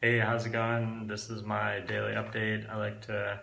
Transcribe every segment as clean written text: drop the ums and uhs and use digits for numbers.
Hey, how's it going? This is my daily update. I like to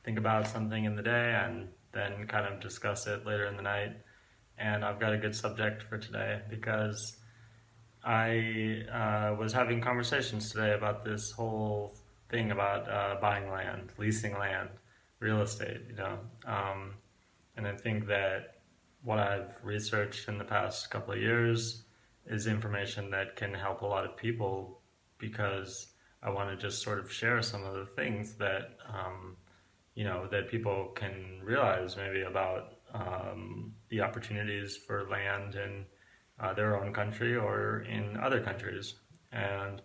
think about something in the day and then kind of discuss it later in the night. And I've got a good subject for today because I was having conversations today about this whole thing about buying land, leasing land, real estate. Um, and I think that what I've researched in the past couple of years is information that can help a lot of people because I want to just sort of share some of the things that that people can realize maybe about the opportunities for land in their own country or in other countries. And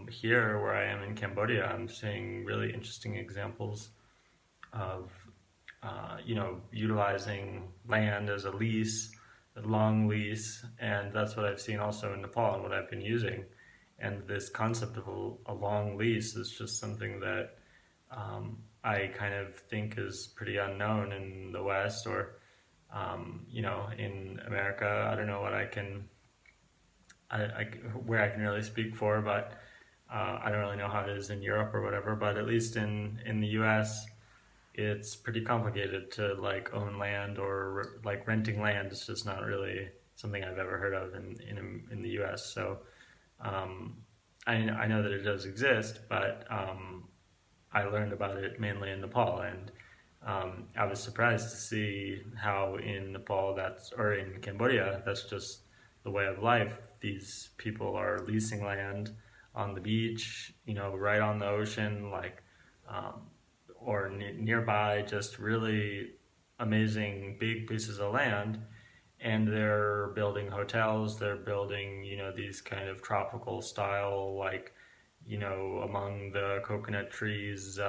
here, where I am in Cambodia, I'm seeing really interesting examples of utilizing land as a lease, a long lease, and that's what I've seen also in Nepal and what I've been using. And this concept of a long lease is just something that I kind of think is pretty unknown in the West or in America. I don't know what I where I can really speak for, but I don't really know how it is in Europe or whatever. But at least in the U.S., it's pretty complicated to like own land or like renting land. It's just not really something I've ever heard of in the U.S. So um, I know that it does exist, but I learned about it mainly in Nepal, and I was surprised to see how in Nepal or in Cambodia that's just the way of life. These people are leasing land on the beach, right on the ocean, like um, or nearby, just really amazing big pieces of land. And they're building hotels, they're building, these kind of tropical style, like, among the coconut trees,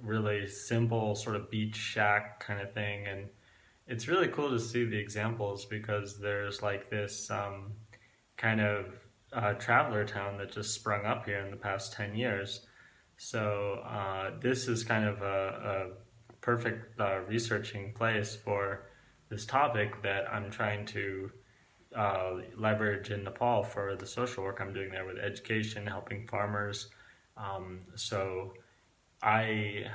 really simple sort of beach shack kind of thing. And it's really cool to see the examples because there's like this kind of traveler town that just sprung up here in the past 10 years. So this is kind of a perfect researching place for this topic that I'm trying to leverage in Nepal for the social work I'm doing there with education, helping farmers. So I,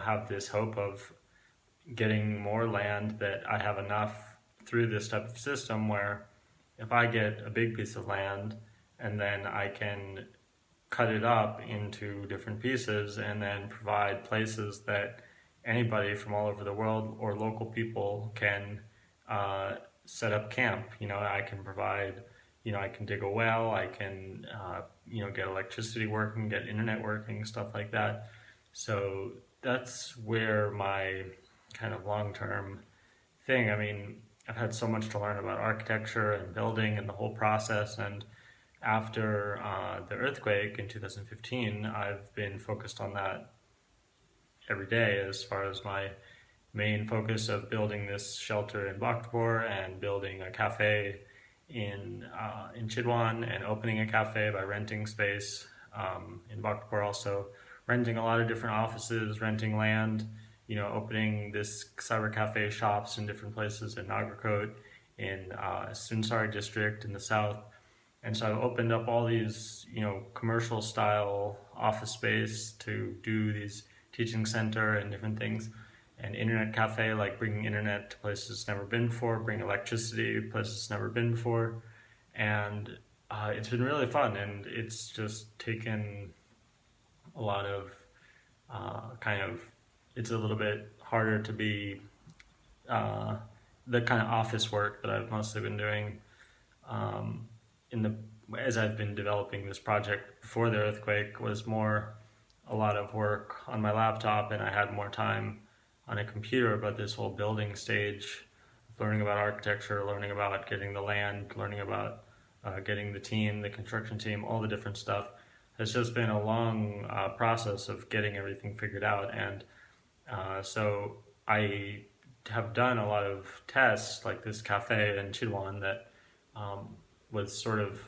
have this hope of getting more land that I have enough through this type of system where if I get a big piece of land and then I can cut it up into different pieces and then provide places that anybody from all over the world or local people can uh, set up camp. I can provide, I can dig a well, I can, get electricity working, get internet working, stuff like that. So that's where my kind of long term thing. I mean, I've had so much to learn about architecture and building and the whole process. And after the earthquake in 2015, I've been focused on that every day as far as my main focus of building this shelter in Bhaktapur and building a cafe in Chidwan and opening a cafe by renting space in Bhaktapur, also renting a lot of different offices, renting land, opening this cyber cafe shops in different places in Nagarkot, in Sunsari district in the south. And so I've opened up all these, commercial style office space to do these teaching center and different things. And internet cafe, like bringing internet to places it's never been before, bring electricity to places it's never been before. And it's been really fun. And it's just taken a lot of it's a little bit harder to be uh, the kind of office work that I've mostly been doing um, in the as I've been developing this project before the earthquake was more a lot of work on my laptop and I had more time on a computer. But this whole building stage, learning about architecture, learning about getting the land, learning about getting the team, the construction team, all the different stuff, has just been a long process of getting everything figured out. And so I have done a lot of tests like this cafe in Chidwan that um, was sort of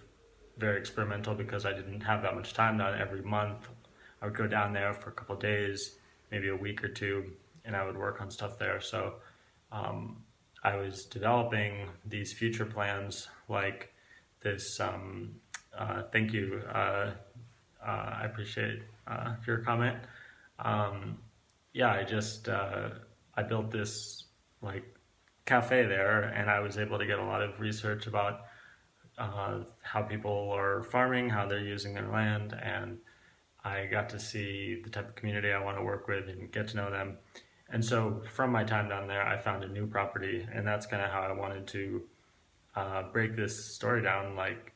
very experimental because I didn't have that much time. Not every month I would go down there for a couple of days, maybe a week or two, and I would work on stuff there. So um, I was developing these future plans like this. Thank you. I appreciate your comment. Um, yeah, I built this like cafe there, and I was able to get a lot of research about how people are farming, how they're using their land, and I got to see the type of community I want to work with and get to know them. And so from my time down there, I found a new property, and that's kind of how I wanted to break this story down. Like,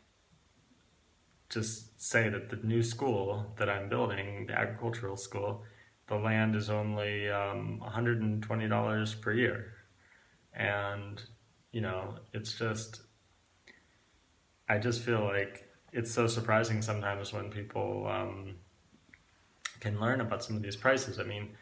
just say that the new school that I'm building, the agricultural school, the land is only $120 per year. And, it's just, I just feel like it's so surprising sometimes when people can learn about some of these prices. I mean,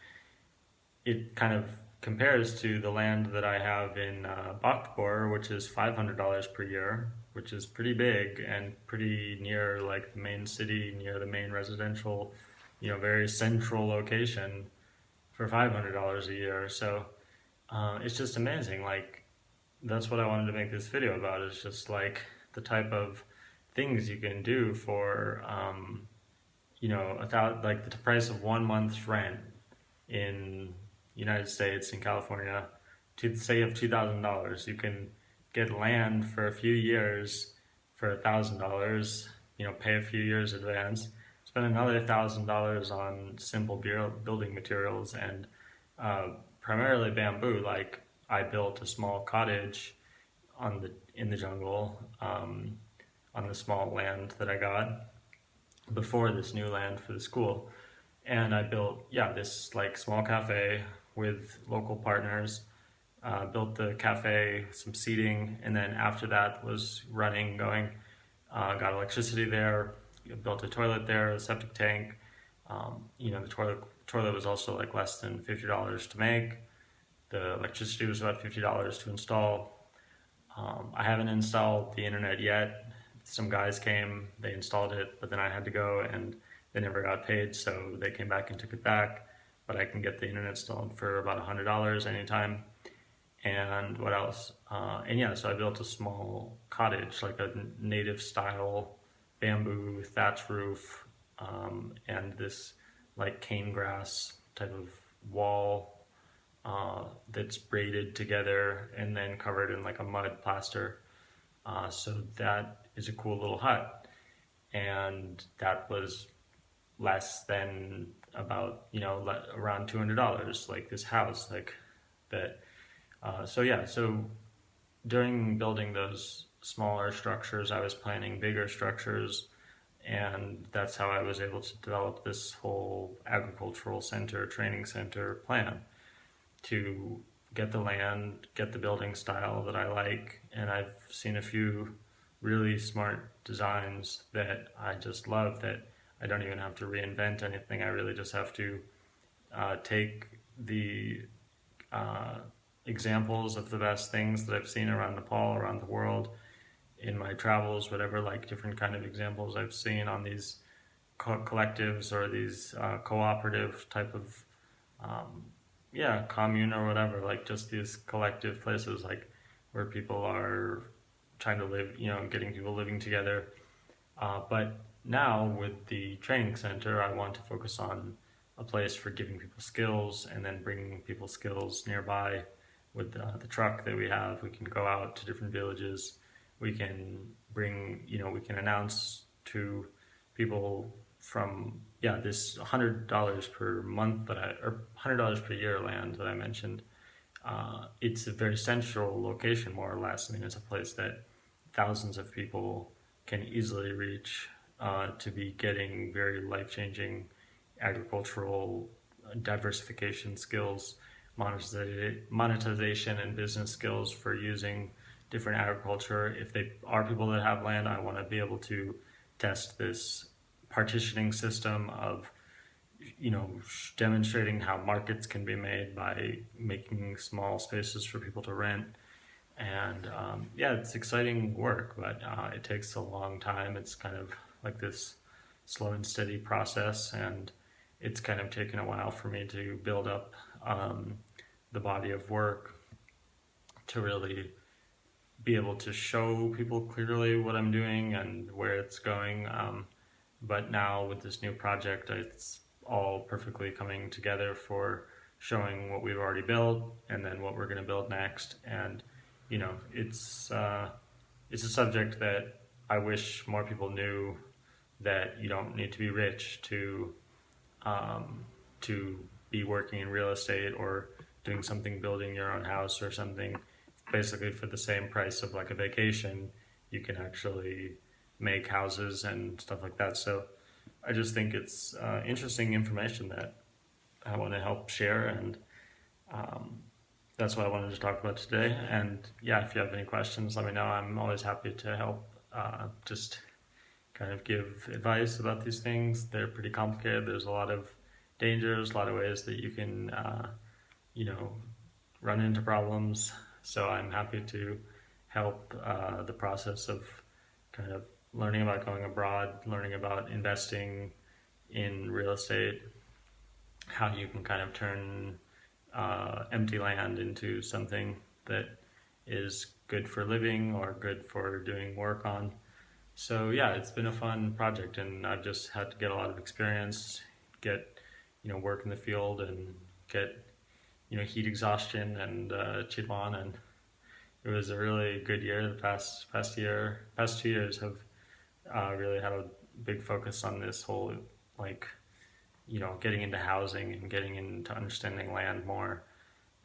it kind of compares to the land that I have in Bhaktapur, which is $500 per year, which is pretty big and pretty near like the main city, near the main residential, very central location for $500 a year. So it's just amazing. Like, that's what I wanted to make this video about, is just like the type of things you can do for, like the price of 1 month's rent in United States, in California, to say you have $2,000, you can get land for a few years for $1,000. Pay a few years advance, spend another $1,000 on simple building materials and primarily bamboo. Like, I built a small cottage in the jungle on the small land that I got before this new land for the school. And I built, this like small cafe with local partners. Built the cafe, some seating, and then after that was going. Got electricity there. Built a toilet there, a septic tank. The toilet was also like less than $50 to make. The electricity was about $50 to install. I haven't installed the internet yet. Some guys came, they installed it, but then I had to go and they never got paid, so they came back and took it back. But I can get the internet installed for about $100 anytime. And what else? So I built a small cottage, like a native style bamboo thatch roof, and this like cane grass type of wall that's braided together and then covered in like a mud plaster. So that is a cool little hut. And that was less than about, around $200, like this house, like that. So during building those smaller structures, I was planning bigger structures, and that's how I was able to develop this whole agricultural center, training center plan to get the land, get the building style that I like. And I've seen a few really smart designs that I just love, that I don't even have to reinvent anything. I really just have to take the examples of the best things that I've seen around Nepal, around the world, in my travels, whatever, like different kind of examples I've seen on these collectives or these cooperative type of commune or whatever, like just these collective places, like where people are trying to live, getting people living together. But now with the training center, I want to focus on a place for giving people skills and then bringing people skills nearby. With the truck that we have, we can go out to different villages. We can bring, we can announce to people from, this $100 per month or $100 per year land that I mentioned. It's a very central location, more or less. I mean, it's a place that thousands of people can easily reach to be getting very life-changing agricultural diversification skills, monetization and business skills for using different agriculture. If they are people that have land, I want to be able to test this partitioning system of, demonstrating how markets can be made by making small spaces for people to rent. And it's exciting work, but it takes a long time. It's kind of like this slow and steady process, and it's kind of taken a while for me to build up the body of work to really be able to show people clearly what I'm doing and where it's going. But now with this new project, it's all perfectly coming together for showing what we've already built and then what we're going to build next. And it's a subject that I wish more people knew, that you don't need to be rich um, to be working in real estate or doing something, building your own house or something. Basically, for the same price of like a vacation, you can actually make houses and stuff like that. So I just think it's interesting information that I want to help share, and um, that's what I wanted to talk about today. And yeah, if you have any questions, let me know. I'm always happy to help. Just kind of give advice about these things. They're pretty complicated. There's a lot of dangers, a lot of ways that you can, you know, run into problems. So I'm happy to help the process of kind of learning about going abroad, learning about investing in real estate, how you can kind of turn empty land into something that is good for living or good for doing work on. So yeah, it's been a fun project, and I've just had to get a lot of experience, get work in the field, and get heat exhaustion and chip on, and it was a really good year. The past 2 years have really had a big focus on this whole like getting into housing and getting into understanding land more.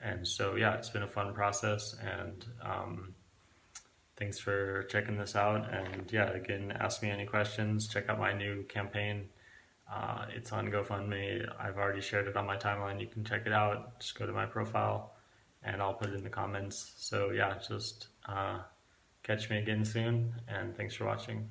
And so yeah, it's been a fun process, and thanks for checking this out. And yeah, again, ask me any questions. Check out my new campaign. It's on GoFundMe. I've already shared it on my timeline. You can check it out. Just go to my profile and I'll put it in the comments. So yeah, just catch me again soon, and thanks for watching.